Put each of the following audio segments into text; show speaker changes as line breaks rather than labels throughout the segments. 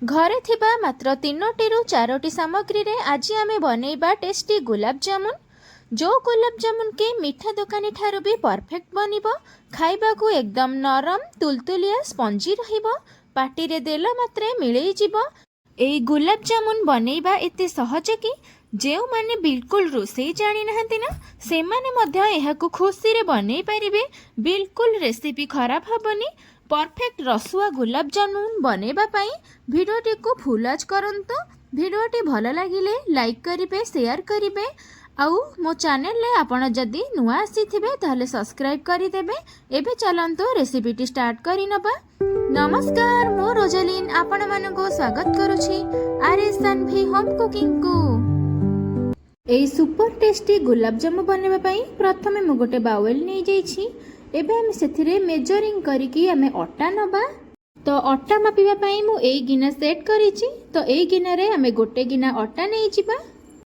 घरे थिबा मात्र 3टी रु 4टी सामग्री रे आज आमे बनेइबा टेस्टी गुलाब जामुन। जो गुलाब जामुन के मीठा दुकानी ठारू भी परफेक्ट बनिबो। खाइबा को एकदम नरम तुलतुलिया स्पंजी रहिबो। पाटी रे देला मात्रे मिलई जिवो। एई गुलाब जामुन बनेइबा एते सहज कि जेउ माने बिल्कुल रोसई जानि नहंती ना से माने मध्य एहाकु खुशी रे बनेइ परिबे। बिल्कुल रेसिपी खराब हबनी। परफेक्ट रसुआ गुलाब जामुन बनेबा पाई भिडियोटी को फुलाज करंतु। भिडियोटी भल लागिले लाइक करिवे, शेयर करिवे। आउ मो चैनल ले आपण जदि नुआ आसीथिबे ताहले सब्सक्राइब करिदेबे। एबे चलंतु रेसिपीटी स्टार्ट करि नबा। नमस्कार, मो रोजालिन आपण मानको स्वागत करूछि आरएस सानवी होम कुकिंग को। एई सुपर टेस्टी गुलाब जामुन बनेबा पाई प्रथमे मु गोटे बाउल नै जाइछि। एबे हम सेथिरे मेजरिंग करिकि हमें अटा नबा। तो अटा मापिबा पाई मु एई गिना सेट करिछि। तो एई गिना रे हमें गोटे गिना अटा नै जिबा।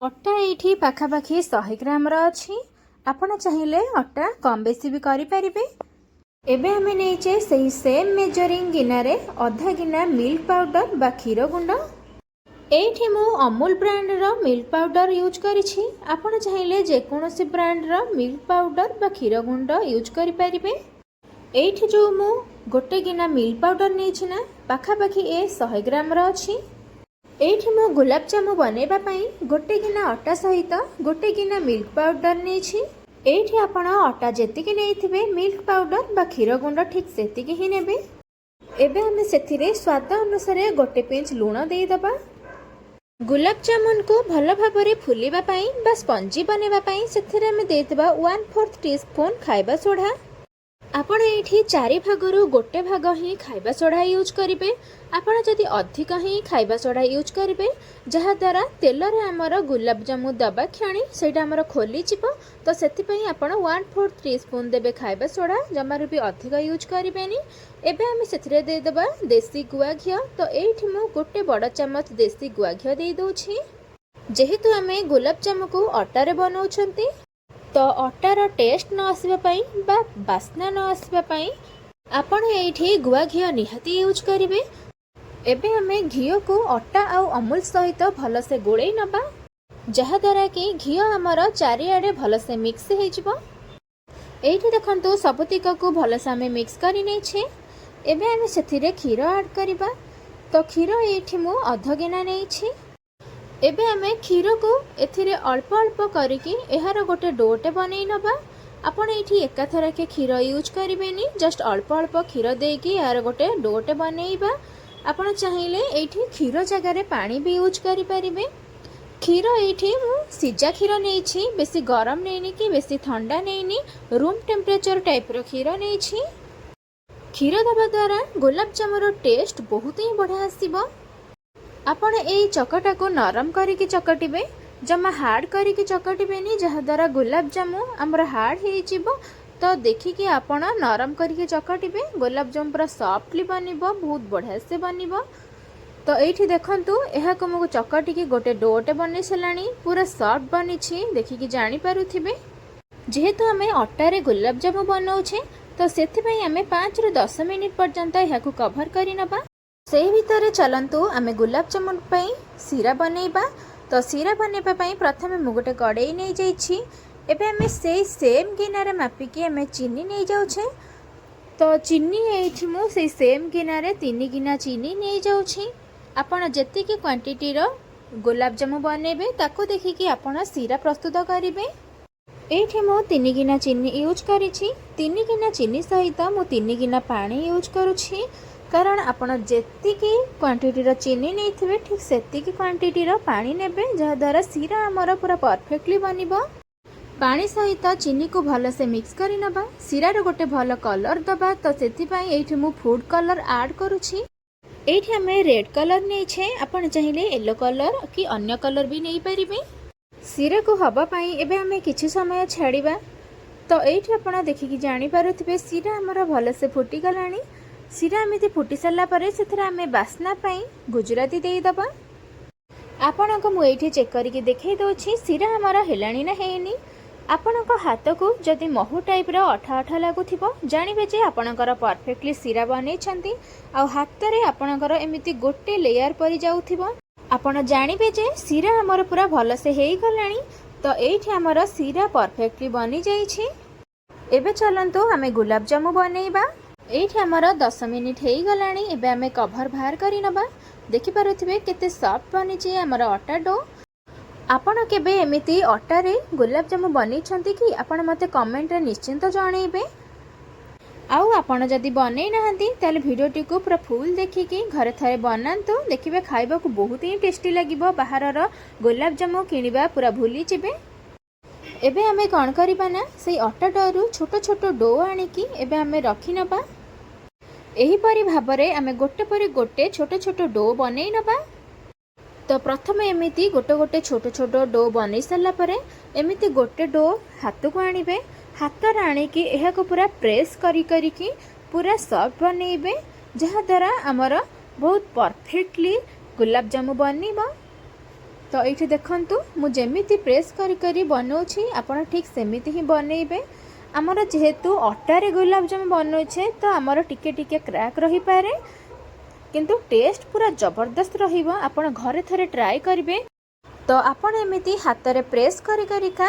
अटा एठी पाखापाखी 100 ग्राम रा अछि। आपण चाहिए अटा कम बेसी भी करि परिबे। एबे हमें नैचे सही सेम मेजरिंग गिना रे आधा गिना मिल्क पाउडर बा क्षीर गुंड। एठी मु अमूल ब्रांड रो मिल्क पाउडर यूज करिछि। आपण चाहिए जेकोनोसी ब्रांड रो मिल्क पाउडर बा क्षीर गुंड यूज करि परिबे। एठी जो मु गोटे गिना मिल्क पाउडर नैछि ना पाखापाखी 100 ग्राम रो अछि। एठी मु गुलाब जामुन बनेबा पई गोटे गिना अटा सहित गोटे गिना मिल्क पाउडर नैछि। एठी आपण अटा जेतिकी नैथिबे मिल्क पाउडर बा क्षीर गुंड ठीक सेतिकी ही नेबे। एबे हमें सेथिरे स्वाद अनुसार गोटे पिंच लूण देई दबा। गुलाब जामुन को भल भाबरे फुलिबा पई बा स्पंजी बनेबा पई सेथिरे हमें देइतबा 1/4 टीस्पून खाइबा सोडा। आपण एठी 4 भागरु गोटे भाग ही खाइबा सोडा यूज करिवे। आपण जदि अधिक ही खाइबा सोडा यूज करिवे जहा द्वारा तेल रे हमर गुलाब जामुन दबा क्षणी सेटा हमर खोली जिवो। तो सेति पई आपण 1/4 टीस्पून देबे खाइबा सोडा, जमारु भी अधिक यूज करिवेनी। एबे हम सेथिरे दे देबा देसी गुआ घियो। तो एठी मु गोटे बड़ चम्मच देसी गुआ घियो दे दोछि। जेहेतु हमें गुलाब जामुन को अटा रे बनाउछंती तो अटार टेस्ट न आसबा पई बा बास्ना न आसबा पई आपण एठी गुआ घियो निहाती यूज करिवे। एबे हमें घियो को अटा आउ अमूल सहित भल से गोळेई नबा, जहा द्वारा कि घियो हमर चारिआडे भल से मिक्स हे जिवो। एठी देखंतु सबतिक को भल से हमें मिक्स करि नै छे। एबे हमें सेथिरे क्षीर ऐड करिबा। तो क्षीर एठी मु आधा गिना नै छी। एबे हमें क्षीर को एथिरे अल्प अल्प करिकि एहार गोटे डोटे बनै नबा। आपण एठी एकाथरा के क्षीर यूज करिवेनी, जस्ट अल्प अल्प क्षीर देकी एहार गोटे डोटे बनेइबा। आपण चाहिए एठी क्षीर जगह रे पानी भी यूज करि परिबे। क्षीर एठी मु सिजा क्षीर नै छी, बेसी गरम नैनी कि बेसी ठंडा नैनी, रूम टेम्परेचर टाइप रो क्षीर नै छी। क्षीर दबा द्वारा गुलाब जामुन टेस्ट बहुत ही बढ़िया आसीबो। आपण एई चकटा को नरम करिकि चकटिबे, जमा हार्ड करिकि चकटिबेनी, जहा द्वारा गुलाब जामुन हमर हार्ड हे जिवो। तो देखिकि आपण नरम करिकि चकटिबे, गुलाब जामुन पूरा सॉफ्टली बनिबो, बहुत बढ़िया से बनिबो। तो एठी देखंतु एहा को मु चकटिकि गोटे डोटे बनै सलानी, पूरा सॉफ्ट बनिछि, देखिकि जानि पारुथिबे। जेहेतु हमें अटा रे गुलाब जामुन बनाउछे तो सेथि पई हमें 5 रु 10 मिनिट पर्यंत एहा को कवर करि नबा। सेही भितरे चलंतु आमे गुलाब जामुन पई सीरा बनेइबा। तो सीरा बनेबा पई प्रथमे मु गोटे कड़ाई नै जाइछि। एबे हमें सेही सेम गिना रे मापिकि हमें चीनी नै जाउछे। तो चीनी एठी मु सेही सेम गिना रे 3 गिना चीनी नै जाउछि। आपण जेतिकी क्वांटिटी रो गुलाब जामुन बनेबे ताको देखिकि आपण सीरा प्रस्तुत करिवे। एठी मु 3 गिना चीनी यूज करिछि। 3 गिना चीनी सहित मु 3 गिना पानी यूज करूछि, कारण आपण जेतिकी क्वांटिटी रो चीनी नैथिबे ठीक सेतिकी क्वांटिटी रो पानी नेबे, जहा द्वारा सीरा हमर पूरा परफेक्टली बनिबो। पानी सहित चीनी को भल से मिक्स करि नबा। सीरा रो गोटे भल कलर दबा। तो सेति पई एठी मु फूड कलर ऐड करूछि। एठी हमें रेड कलर नै छे, आपण चाहिए येलो कलर कि अन्य कलर भी नै परिबे। सीरा को हबा पई एबे हमें किछि समय छाड़िबा। तो एठी आपण देखिकि जानि पारुथिबे सीरा हमर भल से फुटी गलानी। सीरा एमिति फुटी सारा पर से आम बास्ना गुजराती दे दबा। आपण को मुझे चेक करके देखई दूसरी सीरा आमर हेलानी ना हेनी। ଆପଣଙ୍କ ହାତକୁ ଯଦି ମହୁ ଟାଇପ୍ର ଅଠା ଅଠା ଲାଗୁଥିବ ଜାଣିବେ ଯେ ଆପଣଙ୍କର ପରଫେକ୍ଟଲି ଶିରା ବନେଇଛନ୍ତି। ଆଉ ହାତରେ ଆପଣଙ୍କର ଏମିତି ଗୋଟେ ଲେୟାର ପରି ଯାଉଥିବ, ଆପଣ ଜାଣିବେ ଯେ ଶିରା ଆମର ପୁରା ଭଲସେ ହେଇଗଲାଣି। ତ ଏଇଠି ଆମର ଶିରା ପରଫେକ୍ଟଲି ବନିଯାଇଛି। ଏବେ ଚାଲନ୍ତୁ ଆମେ ଗୁଲାବଜାମୁ ବନେଇବା। ଏଇଠି ଆମର 10 ମିନିଟ୍ ହେଇଗଲାଣି। ଏବେ ଆମେ କଭର ବାହାର କରି ନେବା। ଦେଖିପାରୁଥିବେ କେତେ ସଫ୍ଟ ବନିଛି ଆମର ଅଟା ଡୋ। ଆପଣ କେବେ ଏମିତି ଅଟାରେ ଗୁଲାବଜାମୁ ବନେଇଛନ୍ତି କି? ଆପଣ ମୋତେ କମେଣ୍ଟରେ ନିଶ୍ଚିନ୍ତ ଜଣାଇବେ। ଆଉ ଆପଣ ଯଦି ବନେଇ ନାହାନ୍ତି ତାହେଲେ ଭିଡ଼ିଓଟିକୁ ପୁରା ଫୁଲ୍ ଦେଖିକି ଘରେ ଥରେ ବନାନ୍ତୁ। ଦେଖିବେ ଖାଇବାକୁ ବହୁତ ହିଁ ଟେଷ୍ଟି ଲାଗିବ। ବାହାରର ଗୁଲାବଜାମୁ କିଣିବା ପୁରା ଭୁଲିଯିବେ। ଏବେ ଆମେ କ'ଣ କରିବା ନା ସେଇ ଅଟା ଡୋରୁ ଛୋଟ ଛୋଟ ଡୋ ଆଣିକି ଏବେ ଆମେ ରଖିନେବା। ଏହିପରି ଭାବରେ ଆମେ ଗୋଟେ ପରେ ଗୋଟେ ଛୋଟ ଛୋଟ ଡୋ ବନେଇ ନେବା। ତ ପ୍ରଥମେ ଏମିତି ଗୋଟେ ଗୋଟେ ଛୋଟ ଛୋଟ ଡୋ ବନେଇ ସାରିଲା ପରେ ଏମିତି ଗୋଟେ ଡୋ ହାତକୁ ଆଣିବେ। ହାତରେ ଆଣିକି ଏହାକୁ ପୁରା ପ୍ରେସ୍ କରିକି ପୁରା ସଫ୍ଟ ବନେଇବେ, ଯାହାଦ୍ୱାରା ଆମର ବହୁତ ପରଫେକ୍ଟଲି ଗୁଲାବଜାମୁ ବନିବ। ତ ଏଇଠି ଦେଖନ୍ତୁ ମୁଁ ଯେମିତି ପ୍ରେସ୍ କରି ବନାଉଛି ଆପଣ ଠିକ୍ ସେମିତି ହିଁ ବନେଇବେ। ଆମର ଯେହେତୁ ଅଟାରେ ଗୁଲାବଜାମୁ ବନାଉଛେ ତ ଆମର ଟିକେ ଟିକେ କ୍ରାକ୍ ରହିପାରେ, କିନ୍ତୁ ଟେଷ୍ଟ ପୁରା ଜବରଦସ୍ତ ରହିବ। ଆପଣ ଘରେ ଥରେ ଟ୍ରାଏ କରିବେ। ତ ଆପଣ ଏମିତି ହାତରେ ପ୍ରେସ୍ କରିକା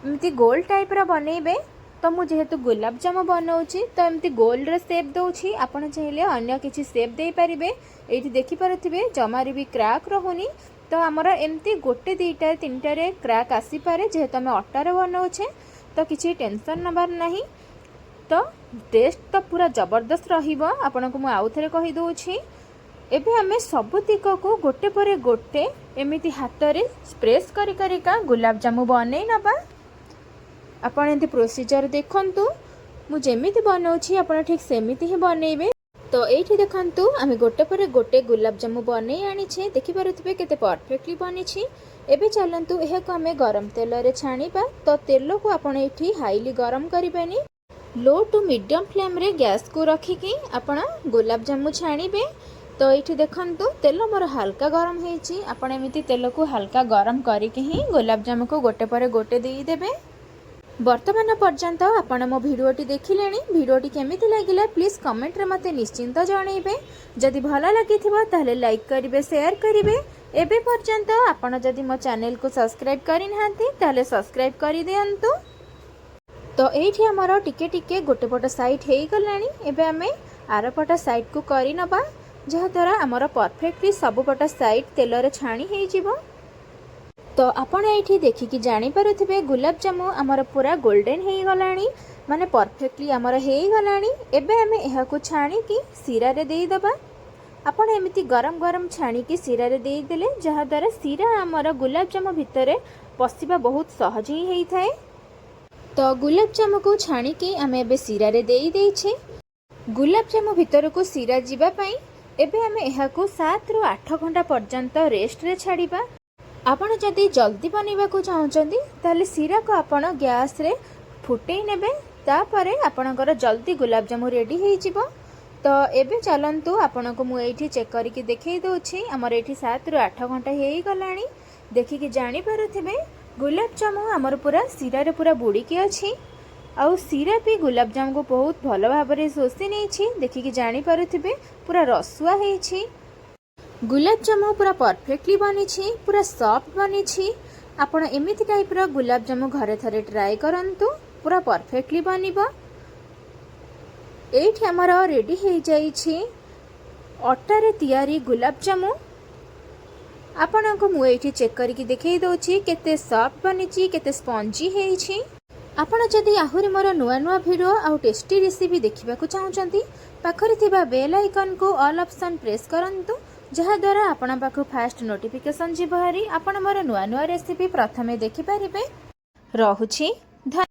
ଏମିତି ଗୋଲ ଟାଇପ୍ର ବନେଇବେ। ତ ମୁଁ ଯେହେତୁ ଗୁଲାବଜାମୁ ବନାଉଛି ତ ଏମିତି ଗୋଲର ସେପ୍ ଦେଉଛି। ଆପଣ ଚାହିଁଲେ ଅନ୍ୟ କିଛି ସେପ୍ ଦେଇପାରିବେ। ଏଇଠି ଦେଖିପାରୁଥିବେ ଜମାରୁ ବି କ୍ରାକ୍ ରହୁନି। ତ ଆମର ଏମିତି ଗୋଟେ ଦୁଇଟା ତିନିଟାରେ କ୍ରାକ୍ ଆସିପାରେ, ଯେହେତୁ ଆମେ ଅଟାରେ ବନାଉଛେ ତ କିଛି ଟେନସନ୍ ନେବାର ନାହିଁ। ତ ଟେଷ୍ଟ ତ ପୁରା ଜବରଦସ୍ତ ରହିବ। ଆପଣଙ୍କୁ ମୁଁ ଆଉ ଥରେ କହିଦେଉଛି। ଏବେ ଆମେ ସବୁତିକକୁ ଗୋଟେ ପରେ ଗୋଟେ ଏମିତି ହାତରେ ପ୍ରେସ୍ କରିକା ଗୁଲାବଜାମୁ ବନେଇ ନେବା। ଆପଣ ଏମିତି ପ୍ରୋସିଜର ଦେଖନ୍ତୁ। ମୁଁ ଯେମିତି ବନାଉଛି ଆପଣ ଠିକ୍ ସେମିତି ହିଁ ବନେଇବେ। ତ ଏଇଠି ଦେଖନ୍ତୁ ଆମେ ଗୋଟେ ପରେ ଗୋଟେ ଗୁଲାବଜାମୁ ବନେଇ ଆଣିଛେ। ଦେଖିପାରୁଥିବେ କେତେ ପରଫେକ୍ଟଲି ବନିଛି। ଏବେ ଚାଲନ୍ତୁ ଏହାକୁ ଆମେ ଗରମ ତେଲରେ ଛାଣିବା। ତ ତେଲକୁ ଆପଣ ଏଇଠି ହାଇଲି ଗରମ କରିବେନି, लो टू मीडियम फ्लेम रे गैस को रखिकी आपण गुलाबजामु छाणिबे। तो ये देखंतु तेल मोर हल्का गरम होईची। आपण एमिति तेल को हल्का गरम करके ही गुलाबजामु को गोटे पर गोटे देई देबे। वर्तमान पर्यंत आपण मो भिडियोटी देखिलेनी। भिडियोटी केमिति लागिला प्लीज कमेंट रे मते निश्चिंत जणाइबे। जदि भल लागिथिबो ताहले लाइक करिवे, शेयर करिवे। एबे पर्यंत आपण जदि मो चैनल को सब्सक्राइब करि नाहंती ताहले सब्सक्राइब करि दियंतु। तो ये आमर टिके टिके गोटे पट साइड हो गलानी। एबे आमे आर पट साइड को करि नबा, जहाद्वारा आमर परफेक्टली सबपट साइड तेल रे छाणी हो जिवो। तो आपण ये देखिकी जानी पारुथिबे गुलाबजामु आमर पूरा गोल्डन हो गलानी, माने परफेक्टली आमर हो गलानी। एबे आमे एहाकु छाणी की सिरा रे देई दबा। आपण एमिति गरम गरम छाणी की सिरा रे देई देले, जहाद्वारा सिरा आमर गुलाबजामु भितरे पसिबा बहुत सहज ही हेई थाए। तो गुलाबजामु को छाणी की आमे एबे सिरा रे देई देइछे। गुलाबजामु भितर को सिरा जीवा पई एबे आमे एहाकु 7 रु 8 घंटा पर्यंत रेस्ट रे छाड़ीबा। आपण जदि जल्दी बनेबा को चाहउचंदी ताले सिरा को आपण गैस रे फुटेई नेबे, तापरे आपणकर जल्दी गुलाबजामु रेडी हेई जिवो। तो एबे चलंतु आपणको मु एठी चेक करिकि देखै दोछि। हमर एठी 7 रु 8 घंटा हेई गलानी। देखिकि जानि पारुथिबे गुलाबजामु आमर पूरा सिरा रे पूरा बुड़ीकी अच्छी। आउ सिरा भी गुलाबजामु को बहुत भल भाव में शोषी नहीं। देखिकी जानी पारुथिबे पूरा रसुआ होईछि। गुलाबजामु पूरा परफेक्टली बनी, पूरा सॉफ्ट बनी। आपण एमिति टाइप रो गुलाबजामु घरे थरे ट्राई करंतु, पूरा परफेक्टली बनिबो। एठी हमर रेडी हो जाइछि अटारे तैयारी गुलाबजामु। आपनको मु एठी चेक करके देखै दोछि केते सॉफ्ट बनिछि, केते स्पंजी हेइछि। आपण जदि आहुरी मोर नुआ नुआ वीडियो आउ टेस्टी रेसिपी देखिबा को चाहउचंती पाखरे थिबा बेल आइकन को ऑल ऑप्शन प्रेस करंतु, जहा द्वारा आपण पाखु फास्ट नोटिफिकेशन जिबहारी आपण मोर नुआ नुआ रेसिपी प्रथमे देखि परिबे। रहुछि।